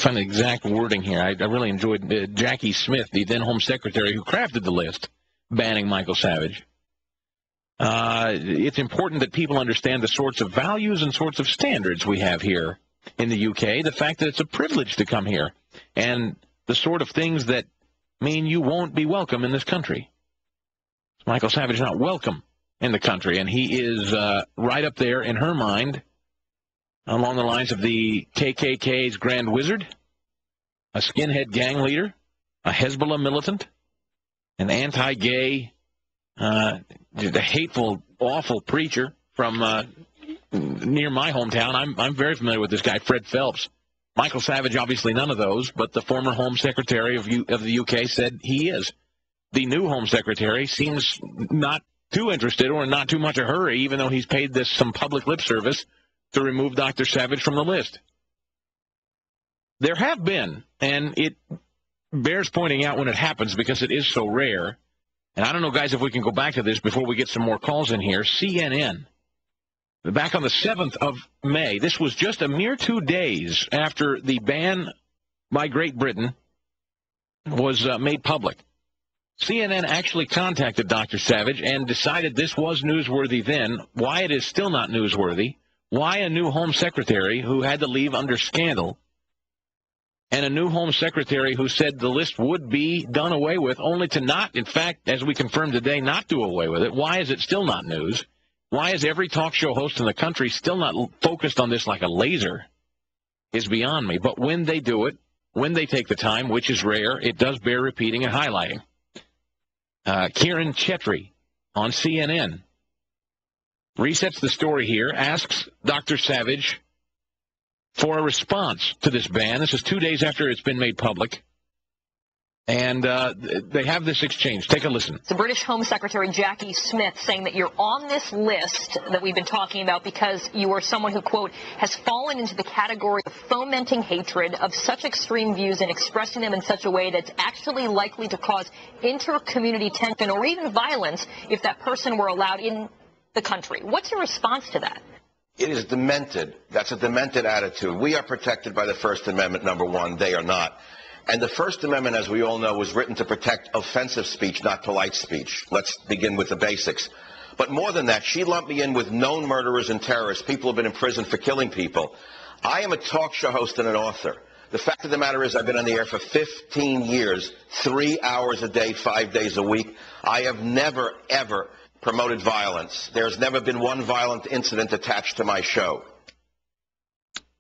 find the exact wording here. I really enjoyed Jackie Smith, the then Home Secretary, who crafted the list banning Michael Savage. It's important that people understand the sorts of values and sorts of standards we have here in the UK, the fact that it's a privilege to come here, and the sort of things that mean you won't be welcome in this country. Michael Savage is not welcome in the country, and he is right up there in her mind along the lines of the KKK's Grand Wizard, a skinhead gang leader, a Hezbollah militant, an anti-gay, the hateful, awful preacher from near my hometown. I'm very familiar with this guy, Fred Phelps. Michael Savage, obviously none of those, but the former Home Secretary of the UK said he is. The new Home Secretary seems not too interested or in not too much a hurry, even though he's paid this some public lip service to remove Dr. Savage from the list. There have been, and it bears pointing out when it happens because it is so rare, and I don't know, guys, if we can go back to this before we get some more calls in here. CNN, back on the 7th of May, this was just a mere 2 days after the ban by Great Britain was made public. CNN actually contacted Dr. Savage and decided this was newsworthy then, why it is still not newsworthy, why a new Home Secretary who had to leave under scandal, and a new Home Secretary who said the list would be done away with, only to not, in fact, as we confirmed today, not do away with it. Why is it still not news? Why is every talk show host in the country still not focused on this like a laser is beyond me. But when they do it, when they take the time, which is rare, it does bear repeating and highlighting. Kieran Chetry on CNN resets the story here, asks Dr. Savage for a response to this ban. This is 2 days after it's been made public. And they have this exchange. Take a listen. The British Home Secretary Jackie Smith saying that you're on this list that we've been talking about because you are someone who, quote, has fallen into the category of fomenting hatred of such extreme views and expressing them in such a way that's actually likely to cause inter-community tension or even violence if that person were allowed in the country. What's your response to that? It is demented. That's a demented attitude. We are protected by the First Amendment, number one. They are not. And the First Amendment, as we all know, was written to protect offensive speech, not polite speech. Let's begin with the basics. But more than that, she lumped me in with known murderers and terrorists, people who have been in prison for killing people. I am a talk show host and an author. The fact of the matter is I've been on the air for 15 years, 3 hours a day, 5 days a week. I have never, ever promoted violence. There's never been one violent incident attached to my show.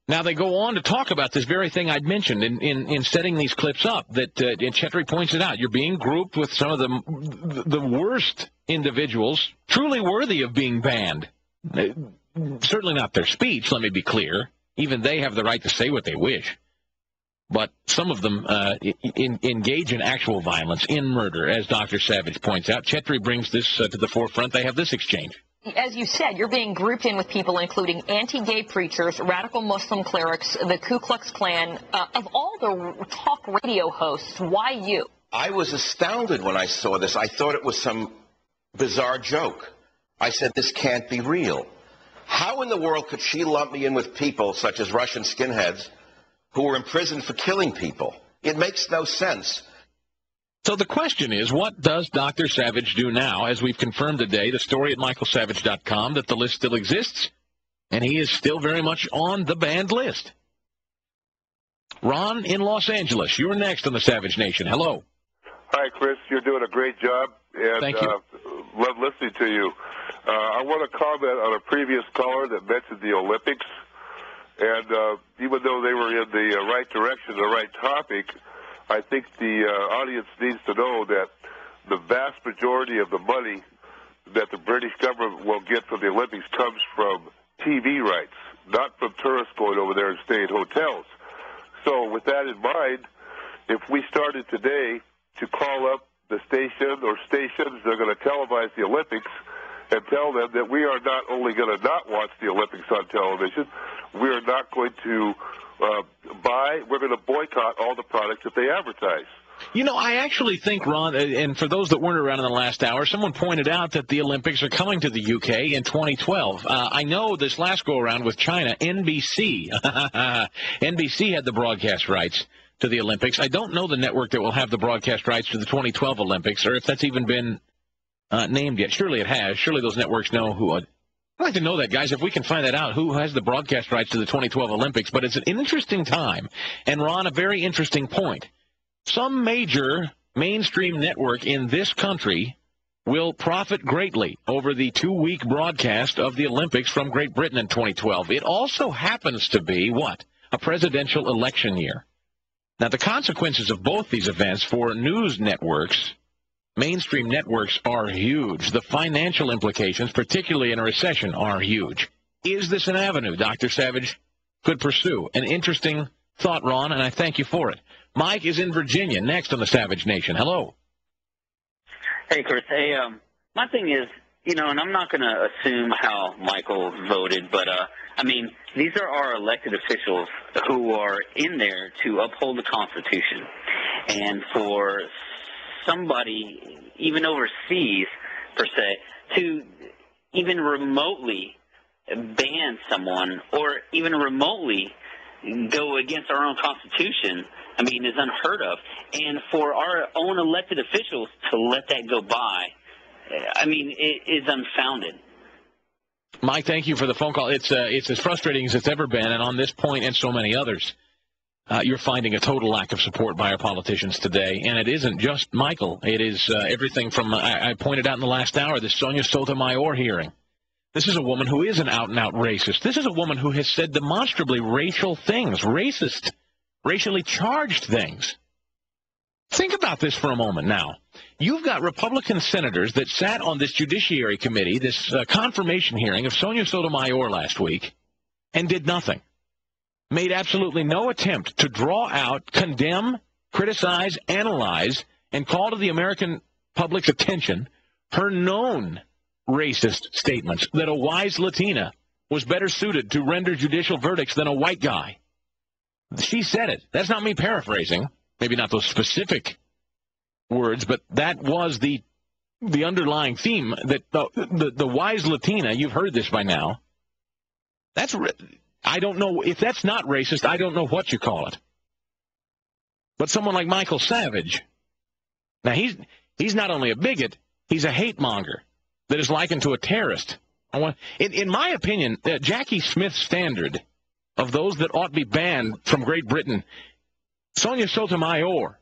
Now, they go on to talk about this very thing I'd mentioned in setting these clips up, that Chetry points it out. You're being grouped with some of the worst individuals, truly worthy of being banned. Certainly not their speech, let me be clear. Even they have the right to say what they wish. But some of them engage in actual violence, in murder, as Dr. Savage points out. Chetry brings this to the forefront. They have this exchange. As you said, you're being grouped in with people including anti-gay preachers, radical Muslim clerics, the Ku Klux Klan. Of all the talk radio hosts, why you? I was astounded when I saw this. I thought it was some bizarre joke. I said, this can't be real. How in the world could she lump me in with people such as Russian skinheads who were in prison for killing people? It makes no sense. So the question is, what does Dr. Savage do now? As we've confirmed today, the story at michaelsavage.com, that the list still exists, and he is still very much on the banned list. Ron in Los Angeles, you're next on the Savage Nation. Hello. Hi, Chris. You're doing a great job, and thank you. Love listening to you. I want to comment on a previous caller that mentioned the Olympics, and even though they were in the right direction, the right topic, I think the audience needs to know that the vast majority of the money that the British government will get from the Olympics comes from TV rights, not from tourists going over there and staying in hotels. So with that in mind, if we started today to call up the station or stations that are going to televise the Olympics and tell them that we are not only going to not watch the Olympics on television, we are not going to we're going to boycott all the products that they advertise. You know, I actually think, Ron, and for those that weren't around in the last hour, someone pointed out that the Olympics are coming to the UK in 2012. I know this last go-around with China, NBC. NBC had the broadcast rights to the Olympics. I don't know the network that will have the broadcast rights to the 2012 Olympics, or if that's even been named yet. Surely it has. Surely those networks know who. I'd like to know that, guys, if we can find that out, who has the broadcast rights to the 2012 Olympics. But it's an interesting time. And, Ron, a very interesting point. Some major mainstream network in this country will profit greatly over the 2-week broadcast of the Olympics from Great Britain in 2012. It also happens to be, what? A presidential election year. Now, the consequences of both these events for news networks, mainstream networks, are huge. The financial implications, particularly in a recession, are huge. Is this an avenue Dr. Savage could pursue? An interesting thought, Ron, and I thank you for it. Mike is in Virginia, next on the Savage Nation. Hello. Hey, Chris. Hey, my thing is, and I'm not going to assume how Michael voted, but, these are our elected officials who are in there to uphold the Constitution. And for somebody, even overseas, per se, to even remotely ban someone or even remotely go against our own Constitution, is unheard of. And for our own elected officials to let that go by, it is unfounded. Mike, thank you for the phone call. It's as frustrating as it's ever been, and on this point and so many others, you're finding a total lack of support by our politicians today. And it isn't just Michael. It is everything from, I pointed out in the last hour, the Sonia Sotomayor hearing. This is a woman who is an out-and-out racist. This is a woman who has said demonstrably racial things, racist, racially charged things. Think about this for a moment now. You've got Republican senators that sat on this Judiciary Committee, this confirmation hearing of Sonia Sotomayor last week, and did nothing. Made absolutely no attempt to draw out, condemn, criticize, analyze, and call to the American public's attention her known racist statements that a wise Latina was better suited to render judicial verdicts than a white guy. She said it. That's not me paraphrasing. Maybe not those specific words, but that was the underlying theme, that the wise Latina, you've heard this by now. I don't know if that's not racist. I don't know what you call it. But someone like Michael Savage, now he's not only a bigot, he's a hate monger that is likened to a terrorist. In my opinion, Jackie Smith's standard of those that ought to be banned from Great Britain, Sonia Sotomayor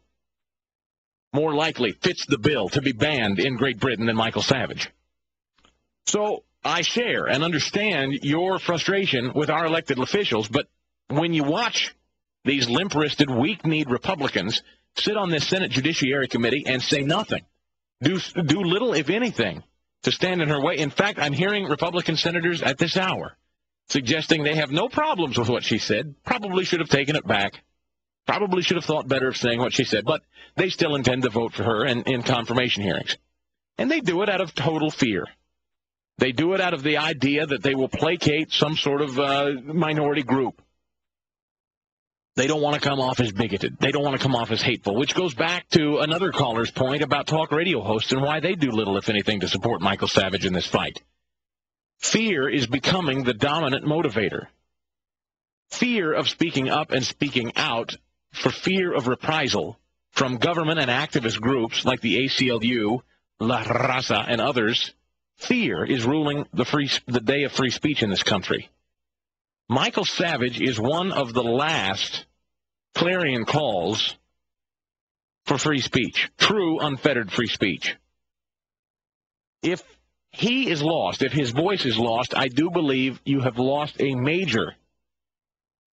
more likely fits the bill to be banned in Great Britain than Michael Savage. So I share and understand your frustration with our elected officials, but when you watch these limp-wristed, weak-kneed Republicans sit on this Senate Judiciary Committee and say nothing, do little, if anything, to stand in her way. In fact, I'm hearing Republican senators at this hour suggesting they have no problems with what she said, probably should have taken it back, probably should have thought better of saying what she said, but they still intend to vote for her in confirmation hearings. And they do it out of total fear. They do it out of the idea that they will placate some sort of minority group. They don't want to come off as bigoted. They don't want to come off as hateful, which goes back to another caller's point about talk radio hosts and why they do little, if anything, to support Michael Savage in this fight. Fear is becoming the dominant motivator. Fear of speaking up and speaking out for fear of reprisal from government and activist groups like the ACLU, La Raza, and others. Fear is ruling the day of free speech in this country. Michael Savage is one of the last clarion calls for free speech, true, unfettered free speech. If he is lost, if his voice is lost, I do believe you have lost a major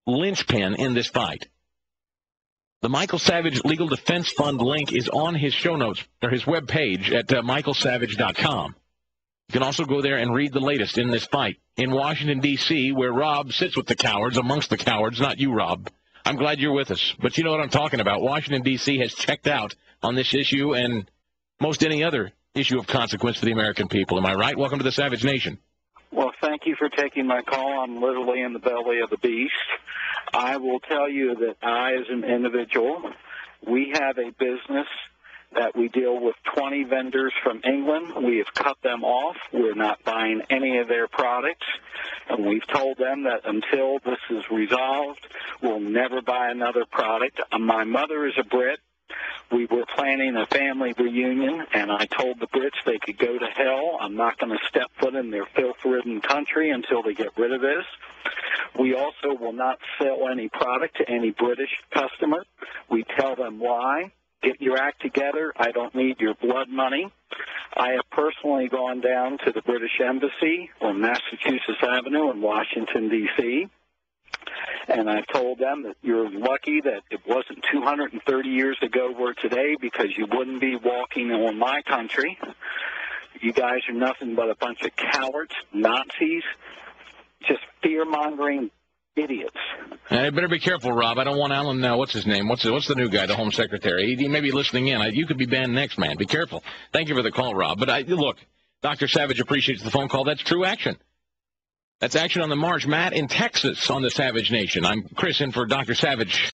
linchpin in this fight. The Michael Savage Legal Defense Fund link is on his show notes, or his webpage at michaelsavage.com. You can also go there and read the latest in this fight. In Washington, D.C., where Rob sits with the cowards, amongst the cowards, not you, Rob. I'm glad you're with us, but you know what I'm talking about. Washington, D.C. has checked out on this issue and most any other issue of consequence for the American people. Am I right? Welcome to the Savage Nation. Well, thank you for taking my call. I'm literally in the belly of the beast. I will tell you that I, as an individual, We have a business that we deal with 20 vendors from England. We have cut them off. We're not buying any of their products. And we've told them that until this is resolved, we'll never buy another product. My mother is a Brit. We were planning a family reunion, and I told the Brits they could go to hell. I'm not going to step foot in their filth-ridden country until they get rid of this. We also will not sell any product to any British customer. We tell them why. Get your act together. I don't need your blood money. I have personally gone down to the British Embassy on Massachusetts Avenue in Washington, D.C., and I've told them that you're lucky that it wasn't 230 years ago we're today, because you wouldn't be walking on my country. You guys are nothing but a bunch of cowards, Nazis, just fear-mongering idiots. I better be careful, Rob. I don't want Alan, what's his name? What's the new guy, the Home Secretary? He may be listening in. You could be banned next, man. Be careful. Thank you for the call, Rob. But look, Dr. Savage appreciates the phone call. That's true action. That's action on the march. Matt in Texas on the Savage Nation. I'm Chris in for Dr. Savage.